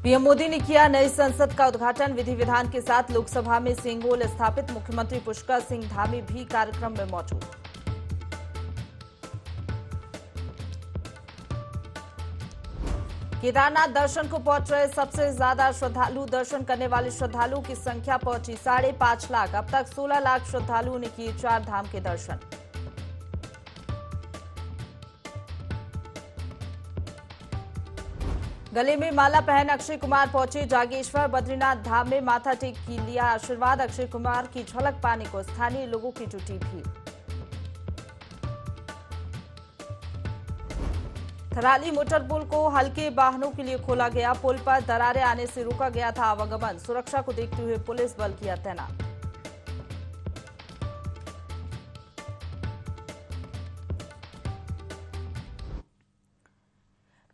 PM Modi ने किया नई संसद का उद्घाटन। विधि विधान के साथ लोकसभा में सिंगोल स्थापित। मुख्यमंत्री पुष्कर सिंह धामी भी कार्यक्रम में मौजूद। केदारनाथ दर्शन को पहुंच रहे सबसे ज्यादा श्रद्धालु। दर्शन करने वाले श्रद्धालुओं की संख्या पहुंची 5.5 लाख। अब तक 16 लाख श्रद्धालुओं ने किए 4 धाम के दर्शन। गले में माला पहन अक्षय कुमार पहुंचे जागेश्वर। बद्रीनाथ धाम में माथा टेक की लिया आशीर्वाद। अक्षय कुमार की झलक पाने को स्थानीय लोगों की जुटी भीड़। थराली मोटर पुल को हल्के वाहनों के लिए खोला गया। पुल पर दरारें आने से रोका गया था आवागमन। सुरक्षा को देखते हुए पुलिस बल किया तैनात।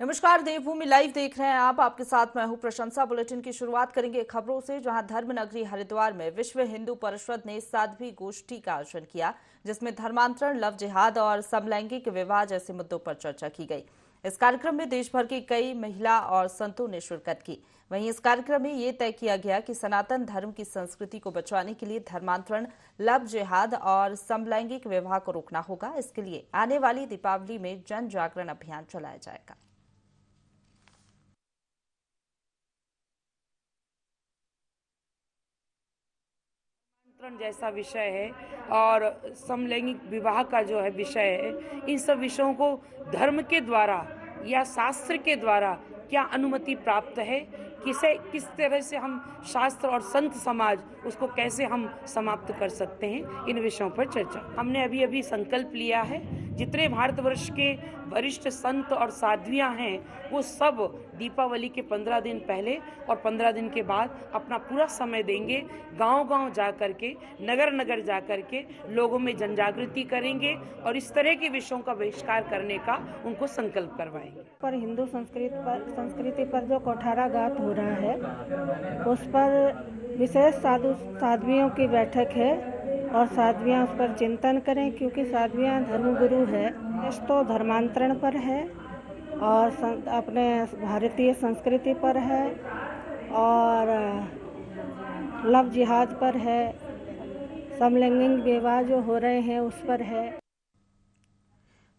नमस्कार, देवभूमि लाइव देख रहे हैं आप। आपके साथ मैं हूं प्रशंसा। बुलेटिन की शुरुआत करेंगे खबरों से, जहां धर्मनगरी हरिद्वार में विश्व हिंदू परिषद ने 7वीं गोष्ठी का आयोजन किया, जिसमें धर्मांतरण, लव जिहाद और समलैंगिक विवाह जैसे मुद्दों पर चर्चा की गई। इस कार्यक्रम में देश भर की कई महिला और संतों ने शिरकत की। वहीं इस कार्यक्रम में ये तय किया गया कि सनातन धर्म की संस्कृति को बचाने के लिए धर्मांतरण, लव जिहाद और समलैंगिक विवाह को रोकना होगा। इसके लिए आने वाली दीपावली में जन जागरण अभियान चलाया जाएगा। जैसा विषय है और समलैंगिक विवाह का जो है विषय है, इन सब विषयों को धर्म के द्वारा या शास्त्र के द्वारा क्या अनुमति प्राप्त है, किस तरह से हम शास्त्र और संत समाज उसको कैसे हम समाप्त कर सकते हैं, इन विषयों पर चर्चा। हमने अभी संकल्प लिया है, जितने भारतवर्ष के वरिष्ठ संत और साध्वियां हैं वो सब दीपावली के 15 दिन पहले और 15 दिन के बाद अपना पूरा समय देंगे। गांव-गांव जा करके, नगर-नगर जा करके लोगों में जनजागृति करेंगे और इस तरह के विषयों का बहिष्कार करने का उनको संकल्प करवाएंगे। पर हिंदू संस्कृति पर जो कुठाराघात हो रहा है, उस पर विशेष साध्वियों की बैठक है और साध्वियाँ उस पर चिंतन करें, क्योंकि साध्वियाँ धर्मगुरु है। तो धर्मांतरण पर है और अपने भारतीय संस्कृति पर है और लव जिहाद पर है, समलैंगिक विवाह जो हो रहे हैं उस पर है।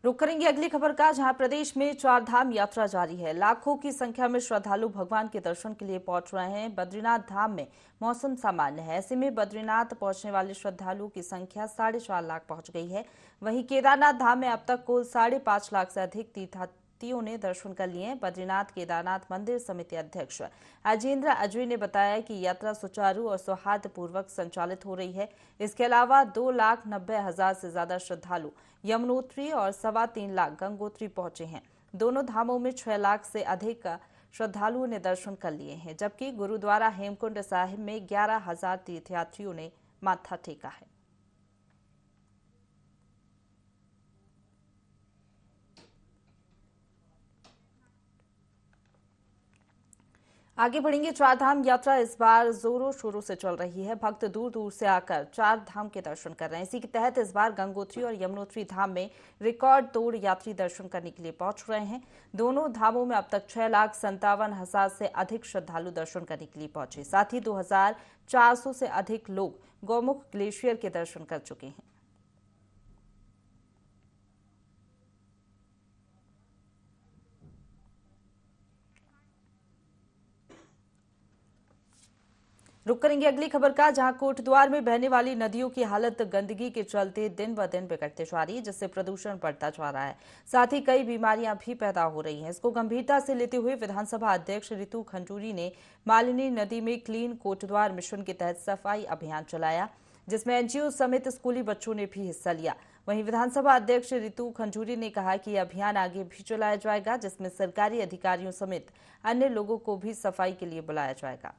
रुक करेंगे अगली खबर का, जहां प्रदेश में 4 धाम यात्रा जारी है। लाखों की संख्या में श्रद्धालु भगवान के दर्शन के लिए पहुंच रहे हैं। बद्रीनाथ धाम में मौसम सामान्य है, ऐसे में बद्रीनाथ पहुंचने वाले श्रद्धालुओं की संख्या 4.5 लाख पहुंच गई है। वहीं केदारनाथ धाम में अब तक कुल 5.5 लाख से अधिक तीर्थयात्रियों ने दर्शन कर लिए। बद्रीनाथ केदारनाथ मंदिर समिति अध्यक्ष अजेंद्र अजय ने बताया कि यात्रा सुचारू और सौहार्दपूर्वक संचालित हो रही है। इसके अलावा 2,90,000 से ज्यादा श्रद्धालु यमुनोत्री और 3.25 लाख गंगोत्री पहुंचे हैं। दोनों धामों में 6 लाख से अधिक श्रद्धालुओं ने दर्शन कर लिए हैं, जबकि गुरुद्वारा हेमकुंड साहिब में 11,000 तीर्थयात्रियों ने माथा टेका है। आगे बढ़ेंगे। 4 धाम यात्रा इस बार जोरों शोरों से चल रही है। भक्त दूर दूर से आकर 4 धाम के दर्शन कर रहे हैं। इसी के तहत इस बार गंगोत्री और यमुनोत्री धाम में रिकॉर्ड तोड़ यात्री दर्शन करने के लिए पहुंच रहे हैं। दोनों धामों में अब तक 6,57,000 से अधिक श्रद्धालु दर्शन करने के लिए पहुंचे। साथ ही 2,400 से अधिक लोग गौमुख ग्लेशियर के दर्शन कर चुके हैं। रुक करेंगे अगली खबर का, जहां कोटद्वार में बहने वाली नदियों की हालत गंदगी के चलते दिन ब दिन बिगड़ते जा रही है, जिससे प्रदूषण बढ़ता जा रहा है। साथ ही कई बीमारियां भी पैदा हो रही हैं। इसको गंभीरता से लेते हुए विधानसभा अध्यक्ष रितु खंजूरी ने मालिनी नदी में क्लीन कोटद्वार मिशन के तहत सफाई अभियान चलाया, जिसमें एनजीओ समेत स्कूली बच्चों ने भी हिस्सा लिया। वहीं विधानसभा अध्यक्ष रितु खंजूरी ने कहा कि अभियान आगे भी चलाया जाएगा, जिसमें सरकारी अधिकारियों समेत अन्य लोगों को भी सफाई के लिए बुलाया जाएगा।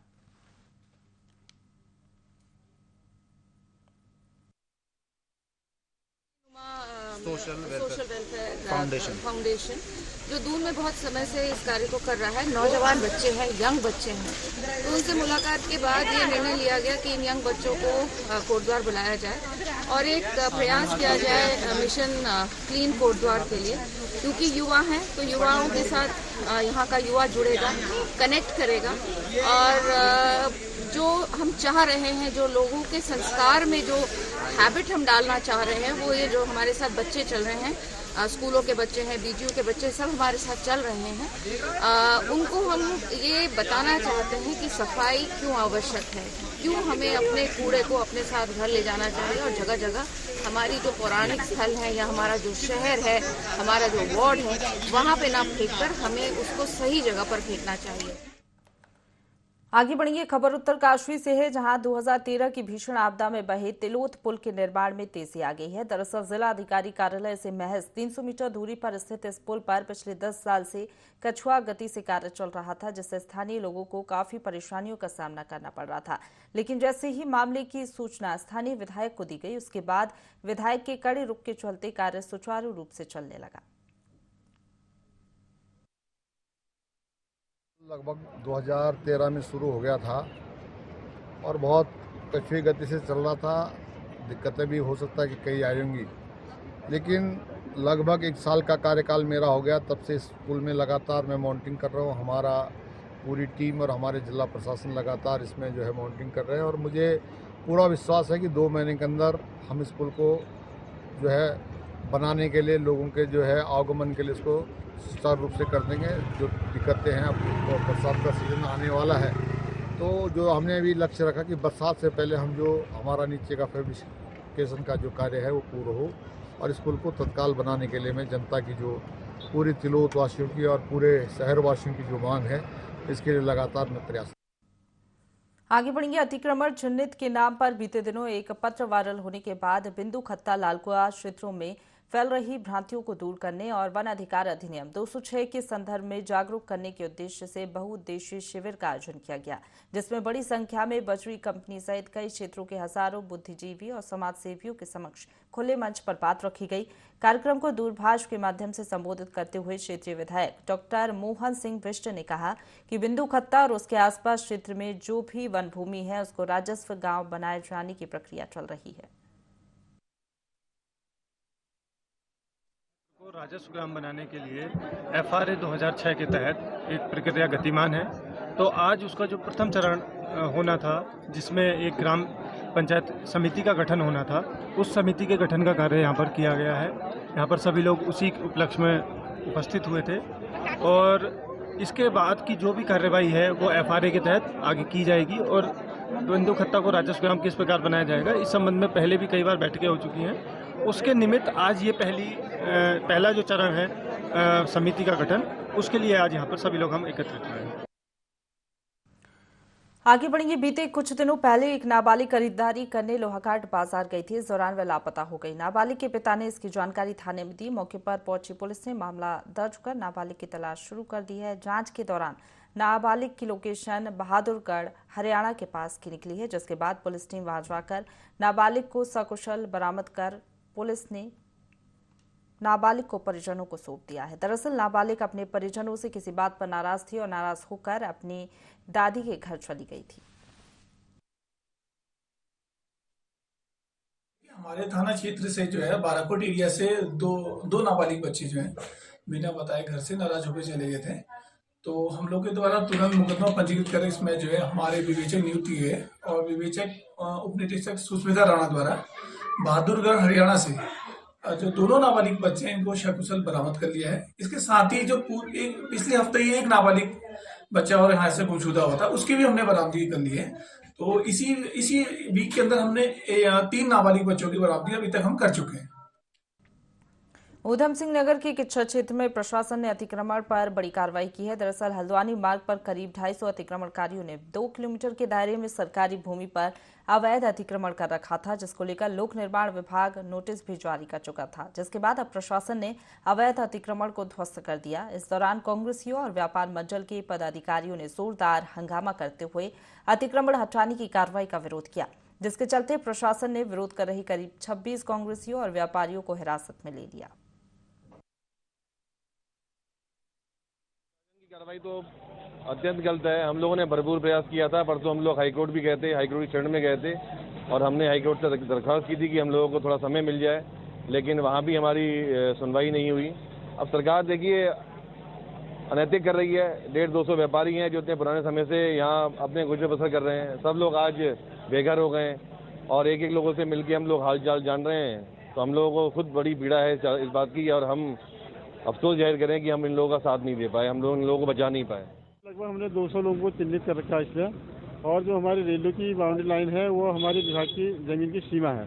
सोशल वेलफेयर फाउंडेशन जो दून में बहुत समय से इस कार्य को कर रहा है। नौजवान बच्चे हैं, यंग बच्चे हैं, तो उनसे मुलाकात के बाद ये निर्णय लिया गया कि इन यंग बच्चों को कोटद्वार बुलाया जाए और एक प्रयास किया जाए मिशन क्लीन कोटद्वार के लिए, क्योंकि युवा हैं तो युवाओं के साथ यहाँ का युवा जुड़ेगा, कनेक्ट करेगा और जो हम चाह रहे हैं, जो लोगों के संस्कार में जो हैबिट हम डालना चाह रहे हैं, वो ये जो हमारे साथ बच्चे चल रहे हैं, स्कूलों के बच्चे हैं, बीजीयू के बच्चे सब हमारे साथ चल रहे हैं, उनको हम ये बताना चाहते हैं कि सफाई क्यों आवश्यक है, क्यों हमें अपने कूड़े को अपने साथ घर ले जाना चाहिए और जगह जगह हमारी जो पौराणिक स्थल है या हमारा जो शहर है, हमारा जो वार्ड है, वहाँ पे ना फेंककर हमें उसको सही जगह पर फेंकना चाहिए। आगे बढ़ेंगे। खबर उत्तरकाशी से है, जहां 2013 की भीषण आपदा में बहे तिलोथ पुल के निर्माण में तेजी आ गई है। दरअसल जिला अधिकारी कार्यालय से महज 300 मीटर दूरी पर स्थित इस पुल पर पिछले 10 साल से कछुआ गति से कार्य चल रहा था, जिससे स्थानीय लोगों को काफी परेशानियों का सामना करना पड़ रहा था। लेकिन जैसे ही मामले की सूचना स्थानीय विधायक को दी गई, उसके बाद विधायक के कड़े रुख के चलते कार्य सुचारू रूप से चलने लगा। लगभग 2013 में शुरू हो गया था और बहुत कछुई गति से चल रहा था। दिक्कतें भी हो सकता है कि कई आएंगी, लेकिन लगभग 1 साल का कार्यकाल मेरा हो गया। तब से इस पुल में लगातार मैं मॉनिटरिंग कर रहा हूँ। हमारा पूरी टीम और हमारे जिला प्रशासन लगातार इसमें जो है मॉनिटरिंग कर रहे हैं और मुझे पूरा विश्वास है कि 2 महीने के अंदर हम इस पुल को जो है बनाने के लिए, लोगों के जो है आवागमन के लिए इसको सुचारू रूप से कर देंगे। जो दिक्कतें हैं, अब बरसात का सीजन आने वाला है, तो जो हमने अभी लक्ष्य रखा कि बरसात से पहले हम जो हमारा नीचे का फैब्रिकेशन का जो कार्य है वो पूरा हो और इस पुल को तत्काल बनाने के लिए मैं जनता की जो पूरे तिलोथ वासियों की और पूरे शहर वासियों की जो मांग है, इसके लिए लगातार मैं प्रयास। आगे बढ़ेंगे। अतिक्रमण चिन्हित के नाम पर बीते दिनों एक पत्र वायरल होने के बाद बिंदु खत्ता लालकुआ क्षेत्रों में फैल रही भ्रांतियों को दूर करने और वन अधिकार अधिनियम 206 के संदर्भ में जागरूक करने के उद्देश्य से बहुउद्देशीय शिविर का आयोजन किया गया, जिसमें बड़ी संख्या में बजरी कंपनी सहित कई क्षेत्रों के हजारों बुद्धिजीवी और समाज सेवियों के समक्ष खुले मंच पर बात रखी गई। कार्यक्रम को दूरभाष के माध्यम से संबोधित करते हुए क्षेत्रीय विधायक डॉक्टर मोहन सिंह बिष्ट ने कहा कि बिंदु खत्ता और उसके आसपास क्षेत्र में जो भी वन भूमि है, उसको राजस्व गांव बनाए जाने की प्रक्रिया चल रही है। राजस्व ग्राम बनाने के लिए FRA 2006 के तहत एक प्रक्रिया गतिमान है। तो आज उसका जो प्रथम चरण होना था, जिसमें एक ग्राम पंचायत समिति का गठन होना था, उस समिति के गठन का कार्य यहाँ पर किया गया है। यहाँ पर सभी लोग उसी उपलक्ष्य में उपस्थित हुए थे और इसके बाद की जो भी कार्रवाई है वो FRA के तहत आगे की जाएगी और बिंदु खत्ता को राजस्व ग्राम किस प्रकार बनाया जाएगा, इस संबंध में पहले भी कई बार बैठकें हो चुकी हैं। उसके निमित्त आज ये पहला जो चरण है समिति का गठन, उसके लिए आज यहाँ पर सभी लोग हम एकत्रित हुए हैं। आगे बढ़ेंगे। बीते कुछ दिनों पहले एक नाबालिग खरीदारी करने लोहाघाट बाजार गई थी। इस दौरान वह लापता हो गई। नाबालिग के पिता ने इसकी जानकारी थाने में दी। मौके पर पहुंची पुलिस ने मामला दर्ज कर नाबालिग की तलाश शुरू कर दी है। जांच के दौरान नाबालिग की लोकेशन बहादुरगढ़ हरियाणा के पास की निकली है, जिसके बाद पुलिस टीम वहां जाकर नाबालिग को सकुशल बरामद कर पुलिस ने नाबालिग को परिजनों को सौंप दिया है। दरअसल नाबालिग अपने परिजनों से किसी बात पर नाराज थी और नाराज होकर अपनी दादी के घर चली गई थी। हमारे थाना क्षेत्र से जो है बाराकोट एरिया से दो नाबालिग बच्चे जो हैं बिना बताए घर से नाराज होकर चले गए थे। तो हम लोग के द्वारा तुरंत मुकदमा पंजीकृत कर इसमें जो है हमारे विवेचक नियुक्त किए है और विवेचक उप निदेशक सुस्मिता राणा द्वारा बहादुरगढ़ हरियाणा से जो दोनों नाबालिग बच्चे हैं इनको सकुशल बरामद कर लिया है। इसके साथ ही जो पिछले हफ्ते ही एक नाबालिग बच्चा और यहाँ से गुमशुदा हुआ था, उसकी भी हमने बरामदगी कर ली है। तो इसी वीक के अंदर हमने 3 नाबालिग बच्चों की बरामदगी अभी तक हम कर चुके हैं। ऊधम सिंह नगर के किच्छा क्षेत्र में प्रशासन ने अतिक्रमण पर बड़ी कार्रवाई की है। दरअसल हल्द्वानी मार्ग पर करीब 250 अतिक्रमणकारियों ने 2 किलोमीटर के दायरे में सरकारी भूमि पर अवैध अतिक्रमण कर रखा था, जिसको लेकर लोक निर्माण विभाग नोटिस भी जारी कर चुका था, जिसके बाद अब प्रशासन ने अवैध अतिक्रमण को ध्वस्त कर दिया। इस दौरान कांग्रेसियों और व्यापार मंडल के पदाधिकारियों ने जोरदार हंगामा करते हुए अतिक्रमण हटाने की कार्रवाई का विरोध किया, जिसके चलते प्रशासन ने विरोध कर रही करीब 26 कांग्रेसियों और व्यापारियों को हिरासत में ले लिया। कार्रवाई तो अत्यंत गलत है। हम लोगों ने भरपूर प्रयास किया था। परसों हम लोग हाईकोर्ट भी गए थे, हाईकोर्ट की शरण में गए थे और हमने हाईकोर्ट से दरख्वास्त की थी कि हम लोगों को थोड़ा समय मिल जाए, लेकिन वहाँ भी हमारी सुनवाई नहीं हुई। अब सरकार देखिए अनैतिक कर रही है। 150-200 व्यापारी हैं जो इतने पुराने समय से यहाँ अपने गुजर बसर कर रहे हैं। सब लोग आज बेघर हो गए हैं और एक एक लोगों से मिलकर हम लोग हाल चाल जान रहे हैं। तो हम लोगों को खुद बड़ी पीड़ा है इस बात की और हम अफसोस जाहिर करें कि हम इन लोगों का साथ नहीं दे पाए, हम लोग इन लोगों को बचा नहीं पाए। लगभग हमने 200 लोगों को चिन्हित कर रखा है इसमें, और जो हमारी रेलवे की बाउंड्री लाइन है वो हमारे विभाग की जमीन की सीमा है।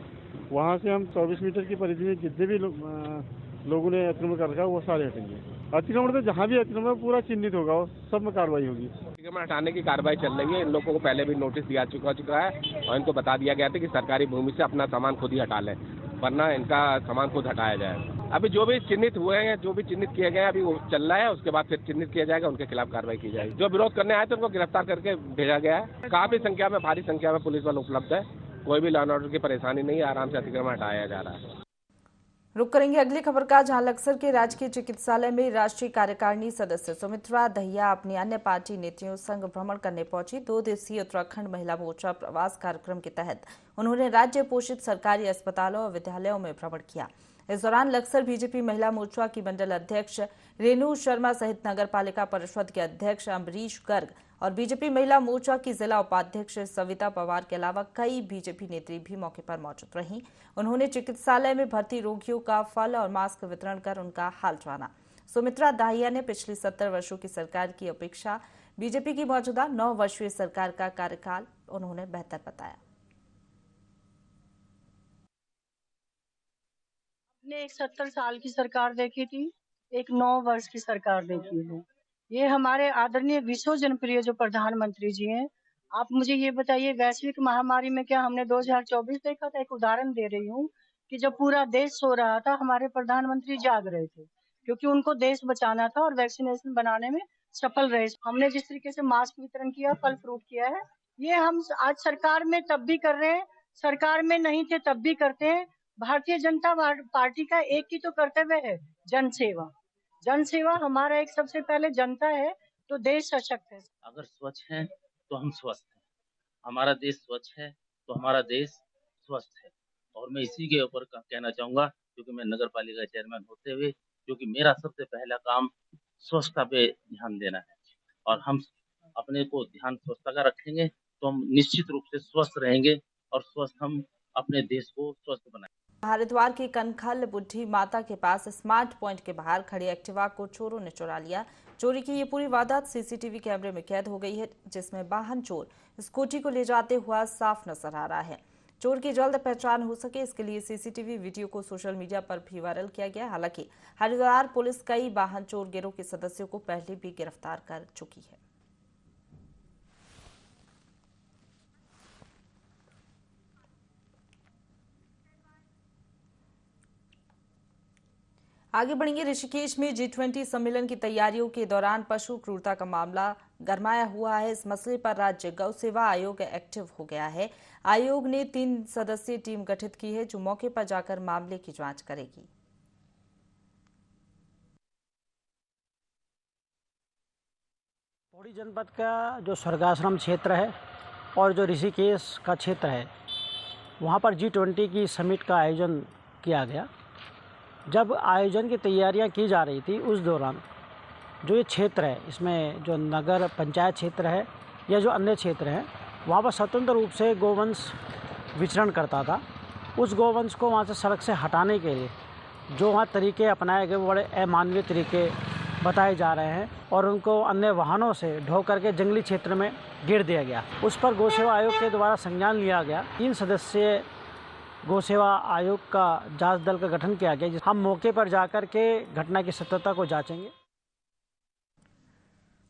वहाँ से हम 24 मीटर की परिधि में जितने भी लोगों ने अतिक्रमण कर रखा है वो सारे हटेंगे। अतिक्रमण तो जहाँ भी अतिक्रमण पूरा चिन्हित होगा सब में कार्रवाई होगी। अतिक्रमण हटाने की कार्रवाई चल रही है। इन लोगों को पहले भी नोटिस दिया चुका है और इनको बता दिया गया था कि सरकारी भूमि से अपना सामान खुद ही हटा लें, वरना इनका सामान खुद हटाया जाए। अभी जो भी चिन्हित हुए हैं, जो भी चिन्हित किए गए हैं, अभी वो चल रहा है। उसके बाद फिर चिन्हित किया जाएगा, उनके खिलाफ कार्रवाई की जाएगी। जो विरोध करने आए थे उनको गिरफ्तार करके भेजा गया है। काफी संख्या में, भारी संख्या में पुलिस बल उपलब्ध है। कोई भी लॉ एंड ऑर्डर की परेशानी नहीं है, आराम से अतिक्रमण हटाया जा रहा है। रुक करेंगे अगली खबर का, जहां लक्सर के राजकीय चिकित्सालय में राष्ट्रीय कार्यकारिणी सदस्य सुमित्रा दहिया अपनी अन्य पार्टी नेताओं संग भ्रमण करने पहुंची। 2 दिवसीय उत्तराखंड महिला मोर्चा प्रवास कार्यक्रम के तहत उन्होंने राज्य पोषित सरकारी अस्पतालों और विद्यालयों में भ्रमण किया। इस दौरान लक्सर बीजेपी महिला मोर्चा की मंडल अध्यक्ष रेणु शर्मा सहित नगर पालिका परिषद के अध्यक्ष अम्बरीश गर्ग और बीजेपी महिला मोर्चा की जिला उपाध्यक्ष सविता पवार के अलावा कई बीजेपी नेत्री भी मौके पर मौजूद रहीं। उन्होंने चिकित्सालय में भर्ती रोगियों का फल और मास्क वितरण कर उनका हाल जाना। सुमित्रा दाहिया ने पिछली 70 वर्षों की सरकार की अपेक्षा बीजेपी की मौजूदा 9 वर्षीय सरकार का कार्यकाल उन्होंने बेहतर बताया। ने एक 70 साल की सरकार देखी थी, एक 9 वर्ष की सरकार देखी है। ये हमारे आदरणीय विश्व जनप्रिय जो प्रधानमंत्री जी हैं, आप मुझे ये बताइए, वैश्विक महामारी में क्या हमने 2024 देखा था? एक उदाहरण दे रही हूँ कि जब पूरा देश सो रहा था, हमारे प्रधानमंत्री जाग रहे थे, क्योंकि उनको देश बचाना था और वैक्सीनेशन बनाने में सफल रहे। हमने जिस तरीके से मास्क वितरण किया, फल फ्रूट किया है, ये हम आज सरकार में तब भी कर रहे हैं, सरकार में नहीं थे तब भी करते हैं। भारतीय जनता पार्टी का एक ही तो कर्तव्य है, जनसेवा। जनसेवा हमारा एक सबसे पहले जनता है तो देश सशक्त है। अगर स्वच्छ है तो हम स्वस्थ हैं, हमारा देश स्वच्छ है तो हमारा देश स्वस्थ है। और मैं इसी के ऊपर कहना चाहूंगा, क्योंकि मैं नगर पालिका चेयरमैन होते हुए, क्योंकि मेरा सबसे पहला काम स्वच्छता पे ध्यान देना है और हम अपने को ध्यान स्वच्छता का रखेंगे तो हम निश्चित रूप से स्वस्थ रहेंगे और स्वस्थ हम अपने देश को स्वस्थ बनाएंगे। हरिद्वार की कनखल बुढ़ी माता के पास स्मार्ट पॉइंट के बाहर खड़ी एक्टिवा को चोरों ने चुरा लिया। चोरी की ये पूरी वारदात सीसीटीवी कैमरे में कैद हो गई है, जिसमें वाहन चोर स्कूटी को ले जाते हुआ साफ नजर आ रहा है। चोर की जल्द पहचान हो सके इसके लिए सीसीटीवी वीडियो को सोशल मीडिया पर भी वायरल किया गया। हालांकि हरिद्वार पुलिस कई वाहन चोर गिरोह के सदस्यों को पहले भी गिरफ्तार कर चुकी है। आगे बढ़ेंगे। ऋषिकेश में G20 सम्मेलन की तैयारियों के दौरान पशु क्रूरता का मामला गरमाया हुआ है। इस मसले पर राज्य गौ सेवा आयोग एक्टिव हो गया है। आयोग ने 3 सदस्यीय टीम गठित की है जो मौके पर जाकर मामले की जांच करेगी। पौड़ी जनपद का जो स्वर्गाश्रम क्षेत्र है और जो ऋषिकेश का क्षेत्र है, वहाँ पर G20 की समिट का आयोजन किया गया। जब आयोजन की तैयारियां की जा रही थी, उस दौरान जो ये क्षेत्र है, इसमें जो नगर पंचायत क्षेत्र है या जो अन्य क्षेत्र हैं, वहाँ पर स्वतंत्र रूप से गोवंश विचरण करता था। उस गोवंश को वहाँ से सड़क से हटाने के लिए जो वहाँ तरीके अपनाए गए वो बड़े अमानवीय तरीके बताए जा रहे हैं और उनको अन्य वाहनों से ढो करके जंगली क्षेत्र में गिर दिया गया। उस पर गौ सेवा आयोग के द्वारा संज्ञान लिया गया। 3 सदस्यीय गौ सेवा आयोग का जांच दल का गठन किया गया। हम मौके पर जाकर के घटना की सत्यता को जांचेंगे।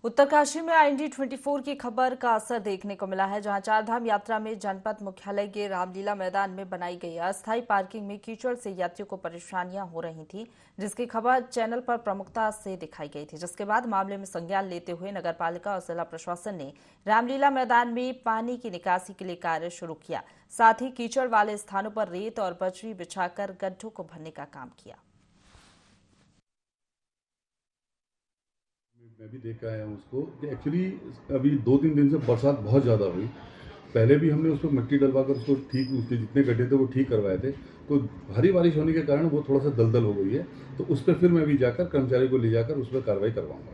उत्तरकाशी में IND24 की खबर का असर देखने को मिला है, जहां चारधाम यात्रा में जनपद मुख्यालय के रामलीला मैदान में बनाई गई अस्थायी पार्किंग में कीचड़ से यात्रियों को परेशानियां हो रही थी, जिसकी खबर चैनल पर प्रमुखता से दिखाई गई थी। जिसके बाद मामले में संज्ञान लेते हुए नगरपालिका और जिला प्रशासन ने रामलीला मैदान में पानी की निकासी के लिए कार्य शुरू किया। साथ ही कीचड़ वाले स्थानों पर रेत और बजरी बिछाकर गड्ढों को भरने का काम किया। मैं भी देख के आया हूँ उसको कि एक्चुअली अभी 2-3 दिन से बरसात बहुत ज़्यादा हुई। पहले भी हमने उसको मिट्टी डलवाकर उसको ठीक, उसके जितने गड्ढे थे वो ठीक करवाए थे, तो भारी बारिश होने के कारण वो थोड़ा सा दलदल हो गई है। तो उस पर फिर मैं भी जाकर कर्मचारी को ले जाकर उस पर कार्रवाई करवाऊंगा।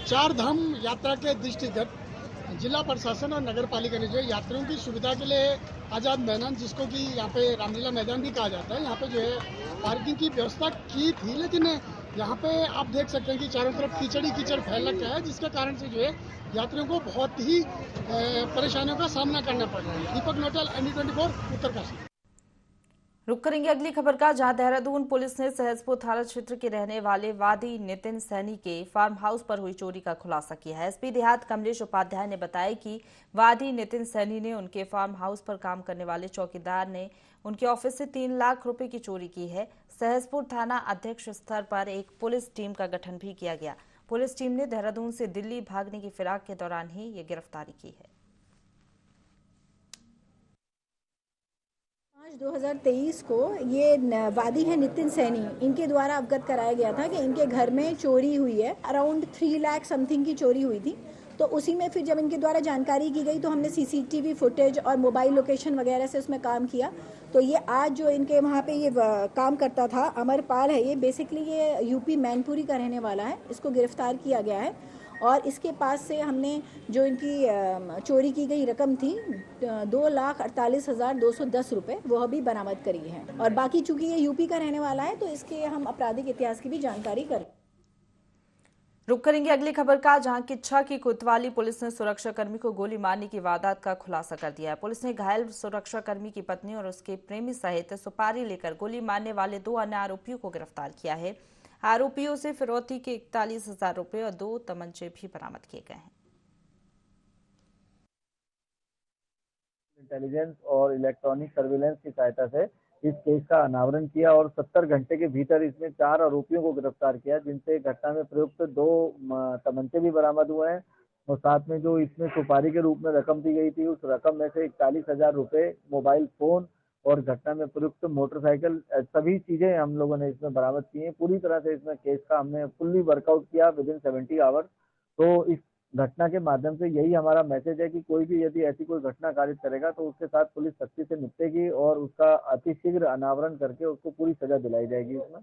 चार धाम यात्रा के दृष्टिगत जिला प्रशासन और नगर पालिका ने जो है यात्रियों की सुविधा के लिए आज़ाद मैदान, जिसको कि यहाँ पे रामलीला मैदान भी कहा जाता है, यहाँ पे जो है पार्किंग की व्यवस्था की थी। लेकिन यहाँ पे आप देख सकते हैं कि चारों तरफ कीचड़ ही कीचड़ फैल रखा है, जिसके कारण से जो है यात्रियों को बहुत ही परेशानियों का सामना करना पड़ रहा है। दीपक नोटल, ND24, उत्तरकाशी। रुक करेंगे अगली खबर का, जहां देहरादून पुलिस ने सहसपुर थाना क्षेत्र के रहने वाले वादी नितिन सैनी के फार्म हाउस पर हुई चोरी का खुलासा किया है। एसपी देहात कमलेश उपाध्याय ने बताया कि वादी नितिन सैनी ने उनके फार्म हाउस पर काम करने वाले चौकीदार ने उनके ऑफिस से 3 लाख रुपए की चोरी की है। सहसपुर थाना अध्यक्ष स्तर पर एक पुलिस टीम का गठन भी किया गया। पुलिस टीम ने देहरादून से दिल्ली भागने की फिराक के दौरान ही ये गिरफ्तारी की है। 2023 को ये वादी है नितिन सैनी, इनके द्वारा अवगत कराया गया था कि इनके घर में चोरी हुई है। अराउंड 3 लाख समथिंग की चोरी हुई थी। तो उसी में फिर जब इनके द्वारा जानकारी की गई तो हमने CCTV फुटेज और मोबाइल लोकेशन वगैरह से उसमें काम किया। तो ये आज जो इनके वहाँ पे ये काम करता था, अमरपाल है, ये बेसिकली ये यूपी मैनपुरी का रहने वाला है। इसको गिरफ्तार किया गया है और इसके पास से हमने जो इनकी चोरी की गई रकम थी 2,48,210 रुपये, वह भी बरामद करी है। और बाकी चूंकि ये यूपी का रहने वाला है तो इसके हम आपराधिक इतिहास की भी जानकारी करें। रुक करेंगे अगली खबर का, जहां किच्छा की कोतवाली पुलिस ने सुरक्षाकर्मी को गोली मारने की वारदात का खुलासा कर दिया है। पुलिस ने घायल सुरक्षाकर्मी की पत्नी और उसके प्रेमी सहित सुपारी लेकर गोली मारने वाले 2 अन्य आरोपियों को गिरफ्तार किया है। आरोपियों से फिरौती के 41,000 रुपए और 2 तमंचे भी बरामद किए गए हैं। इंटेलिजेंस और इलेक्ट्रॉनिक सर्विलेंस की सहायता से इस केस का अनावरण किया और 70 घंटे के भीतर इसमें 4 आरोपियों को गिरफ्तार किया, जिनसे घटना में प्रयुक्त 2 तमंचे भी बरामद हुए हैं और साथ में जो इसमें सुपारी के रूप में रकम दी गई थी, उस रकम में से 41,000 रुपए, मोबाइल फोन और घटना में प्रयुक्त मोटरसाइकिल, सभी चीजें हम लोगों ने इसमें बरामद की हैं। पूरी तरह से इसमें केस का हमने फुल्ली वर्कआउट किया विदिन 70 आवर्स। तो इस घटना के माध्यम से यही हमारा मैसेज है कि कोई भी यदि ऐसी कोई घटना कारित करेगा तो उसके साथ पुलिस सख्ती से निपटेगी और उसका अतिशीघ्र अनावरण करके उसको पूरी सजा दिलाई जाएगी। इसमें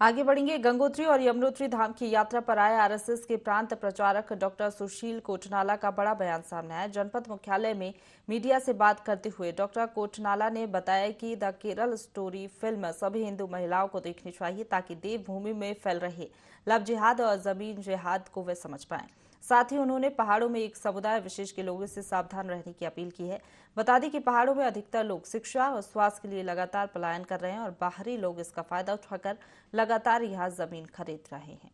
आगे बढ़ेंगे। गंगोत्री और यमुनोत्री धाम की यात्रा पर आए RSS के प्रांत प्रचारक डॉक्टर सुशील कोटनाला का बड़ा बयान सामने आया। जनपद मुख्यालय में मीडिया से बात करते हुए डॉक्टर कोटनाला ने बताया कि द केरल स्टोरी फिल्म सभी हिंदू महिलाओं को देखनी चाहिए ताकि देवभूमि में फैल रहे लव जिहाद और जमीन जिहाद को वे समझ पाएं। साथ ही उन्होंने पहाड़ों में एक समुदाय विशेष के लोगों से सावधान रहने की अपील की है। बता दें कि पहाड़ों में अधिकतर लोग शिक्षा और स्वास्थ्य के लिए लगातार पलायन कर रहे हैं और बाहरी लोग इसका फायदा उठाकर लगातार यहां जमीन खरीद रहे हैं।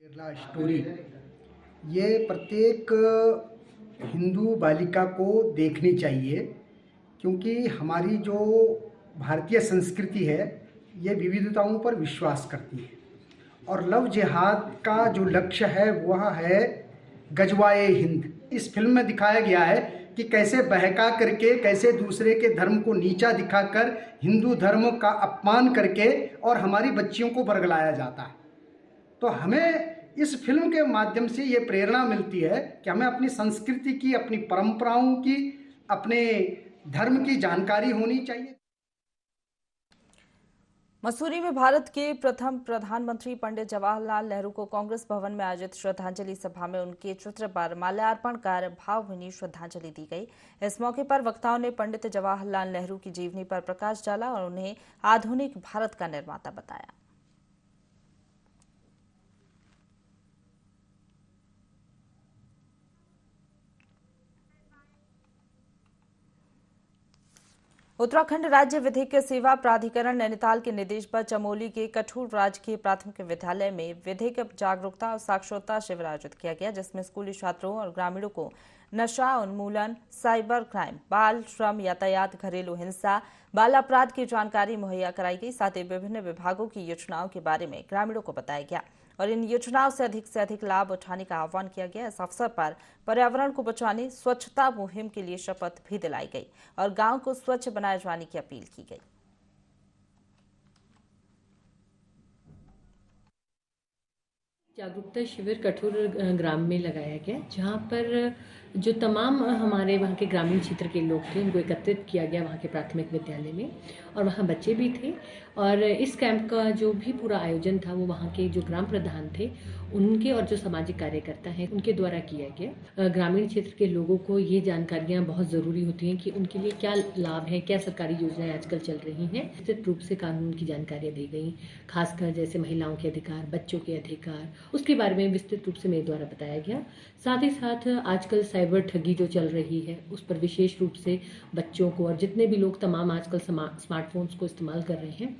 केरला स्टोरी ये प्रत्येक हिंदू बालिका को देखनी चाहिए, क्योंकि हमारी जो भारतीय संस्कृति है ये विविधताओं पर विश्वास करती है और लव जिहाद का जो लक्ष्य है वह है गजवाए हिंद। इस फिल्म में दिखाया गया है कि कैसे बहका करके, कैसे दूसरे के धर्म को नीचा दिखाकर हिंदू धर्म का अपमान करके और हमारी बच्चियों को बरगलाया जाता है। तो हमें इस फिल्म के माध्यम से ये प्रेरणा मिलती है कि हमें अपनी संस्कृति की, अपनी परंपराओं की, अपने धर्म की जानकारी होनी चाहिए। मसूरी में भारत के प्रथम प्रधानमंत्री पंडित जवाहरलाल नेहरू को कांग्रेस भवन में आयोजित श्रद्धांजलि सभा में उनके चित्र पर माल्यार्पण कर भावभीनी श्रद्धांजलि दी गई। इस मौके पर वक्ताओं ने पंडित जवाहरलाल नेहरू की जीवनी पर प्रकाश डाला और उन्हें आधुनिक भारत का निर्माता बताया। उत्तराखंड राज्य विधिक सेवा प्राधिकरण नैनीताल के निर्देश पर चमोली के कठूर राजकीय प्राथमिक विद्यालय में विधिक जागरूकता और साक्षरता शिविर आयोजित किया गया, जिसमें स्कूली छात्रों और ग्रामीणों को नशा उन्मूलन, साइबर क्राइम, बाल श्रम, यातायात, घरेलू हिंसा, बाल अपराध की जानकारी मुहैया कराई गई। साथ ही विभिन्न विभागों की योजनाओं के बारे में ग्रामीणों को बताया गया और इन योजनाओं से अधिक लाभ उठाने का आह्वान किया गया। इस अवसर पर पर्यावरण को बचाने स्वच्छता मुहिम के लिए शपथ भी दिलाई गई और गांव को स्वच्छ बनाए जाने की अपील की गई। जागरूकता शिविर कठोर ग्राम में लगाया गया, जहां पर जो तमाम हमारे वहां के ग्रामीण क्षेत्र के लोग थे उनको एकत्रित किया गया वहां के प्राथमिक विद्यालय में, और वहां बच्चे भी थे। और इस कैंप का जो भी पूरा आयोजन था वो वहां के जो ग्राम प्रधान थे उनके और जो सामाजिक कार्यकर्ता हैं उनके द्वारा किया गया। ग्रामीण क्षेत्र के लोगों को ये जानकारियाँ बहुत ज़रूरी होती हैं कि उनके लिए क्या लाभ है, क्या सरकारी योजनाएं आजकल चल रही हैं। विस्तृत रूप से कानून की जानकारियाँ दी गई, खासकर जैसे महिलाओं के अधिकार, बच्चों के अधिकार, उसके बारे में विस्तृत रूप से मेरे द्वारा बताया गया। साथ ही साथ आजकल साइबर ठगी जो चल रही है उस पर विशेष रूप से बच्चों को और जितने भी लोग तमाम आजकल स्मार्टफोन्स को इस्तेमाल कर रहे हैं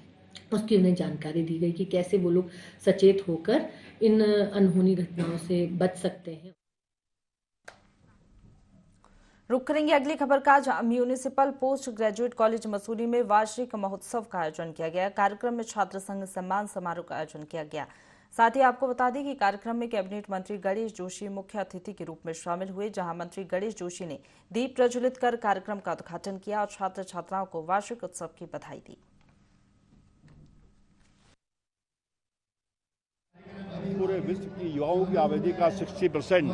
उसकी उन्हें जानकारी दी गई कि कैसे वो लोग सचेत होकर इन अनहोनी घटनाओं से बच सकते हैं। रुक करेंगे अगली खबर का, जहां municipal post graduate college Mussoorie में वार्षिक महोत्सव का आयोजन किया गया। कार्यक्रम में छात्र संघ सम्मान समारोह का आयोजन किया गया। साथ ही आपको बता दें कि कार्यक्रम में कैबिनेट मंत्री गणेश जोशी मुख्य अतिथि के रूप में शामिल हुए, जहां मंत्री गणेश जोशी ने दीप प्रज्वलित कर कार्यक्रम का उद्घाटन किया और छात्र छात्राओं को वार्षिक उत्सव की बधाई दी। पूरे विश्व की युवाओं की आबादी का 60%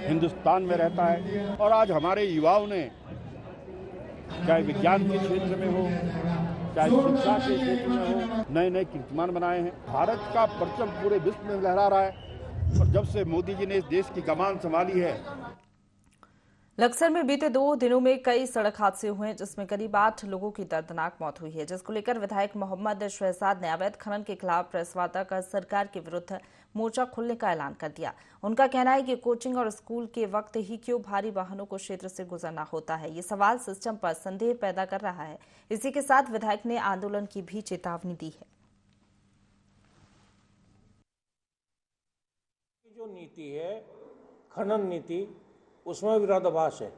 हिंदुस्तान में रहता है, और आज हमारे युवाओं ने चाहे विज्ञान के क्षेत्र में हो, चाहे शिक्षा के क्षेत्र में हो, नए नए कीर्तिमान बनाए हैं। भारत का परचम पूरे विश्व में लहरा रहा है, और जब से मोदी जी ने इस देश की कमान संभाली है। लक्सर में बीते 2 दिनों में कई सड़क हादसे हुए हैं, जिसमें करीब 8 लोगों की दर्दनाक मौत हुई है, जिसको लेकर विधायक मोहम्मद शहजाद ने अवैध खनन के खिलाफ प्रेस वार्ता कर सरकार के विरुद्ध मोर्चा खोलने का ऐलान कर दिया। उनका कहना है कि कोचिंग और स्कूल के वक्त ही क्यों भारी वाहनों को क्षेत्र से गुजरना होता है, ये सवाल सिस्टम पर संदेह पैदा कर रहा है। इसी के साथ विधायक ने आंदोलन की भी चेतावनी दी है। जो नीति है खनन नीति, उसमें विरोधाभास है।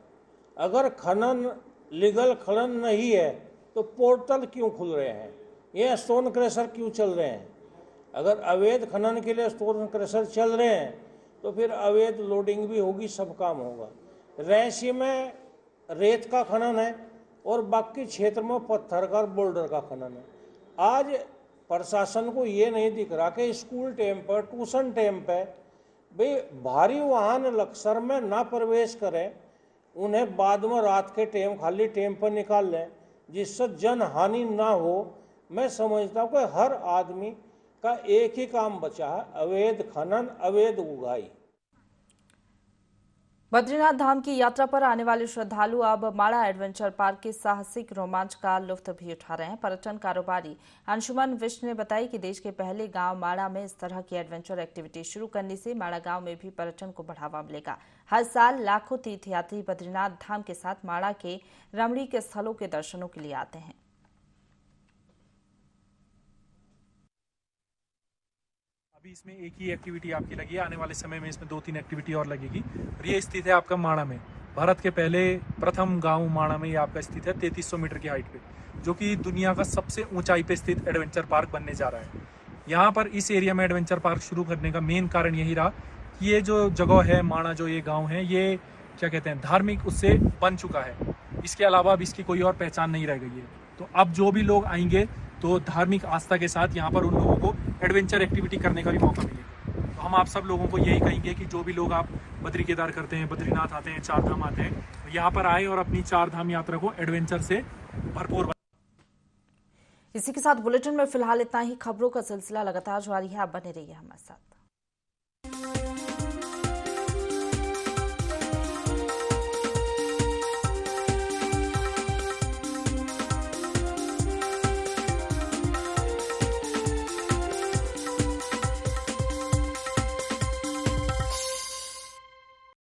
अगर खनन लीगल खनन नहीं है तो पोर्टल क्यों खुल रहे हैं, ये स्टोन क्रशर क्यों चल रहे हैं? अगर अवैध खनन के लिए स्टोन क्रशर चल रहे हैं तो फिर अवैध लोडिंग भी होगी, सब काम होगा। रैंसी में रेत का खनन है और बाकी क्षेत्र में पत्थर का बोल्डर का खनन है। आज प्रशासन को ये नहीं दिख रहा कि स्कूल टाइम पर, ट्यूशन टाइम पर भाई भारी वाहन लक्सर में ना प्रवेश करें, उन्हें बाद में रात के टाइम खाली टाइम पर निकाल लें, जिससे जन हानि ना हो। मैं समझता हूँ कि हर आदमी का एक ही काम बचा है, अवैध खनन, अवैध उगाही। बद्रीनाथ धाम की यात्रा पर आने वाले श्रद्धालु अब माड़ा एडवेंचर पार्क के साहसिक रोमांच का लुत्फ भी उठा रहे हैं। पर्यटन कारोबारी अंशुमन विश्व ने बताया कि देश के पहले गांव माड़ा में इस तरह की एडवेंचर एक्टिविटी शुरू करने से माड़ा गांव में भी पर्यटन को बढ़ावा मिलेगा। हर साल लाखों तीर्थयात्री बद्रीनाथ धाम के साथ माड़ा के रमणीक स्थलों के दर्शनों के लिए आते हैं। अभी इसमें एक ही एक्टिविटी आपकी लगी है, आने वाले समय में इसमें 2-3 एक्टिविटी और लगेगी। और ये स्थित है आपका माड़ा में, भारत के पहले प्रथम गांव माड़ा में ये आपका स्थित है 3300 मीटर की हाइट पे, जो कि दुनिया का सबसे ऊंचाई पे स्थित एडवेंचर पार्क बनने जा रहा है। यहाँ पर इस एरिया में एडवेंचर पार्क शुरू करने का मेन कारण यही रहा कि ये जो जगह है माड़ा, जो ये गाँव है, ये क्या कहते हैं धार्मिक उससे बन चुका है। इसके अलावा अब इसकी कोई और पहचान नहीं रह गई है। तो अब जो भी लोग आएंगे तो धार्मिक आस्था के साथ यहाँ पर उन लोगों को एडवेंचर एक्टिविटी करने का भी मौका मिलेगा। तो हम आप सब लोगों को यही कहेंगे कि जो भी लोग आप बद्री केदार करते हैं, बद्रीनाथ आते हैं, 4 धाम आते हैं, तो यहाँ पर आए और अपनी 4 धाम यात्रा को एडवेंचर से भरपूर। इसी के साथ बुलेटिन में फिलहाल इतना ही। खबरों का सिलसिला लगातार जारी है, आप बने रहिए हमारे साथ।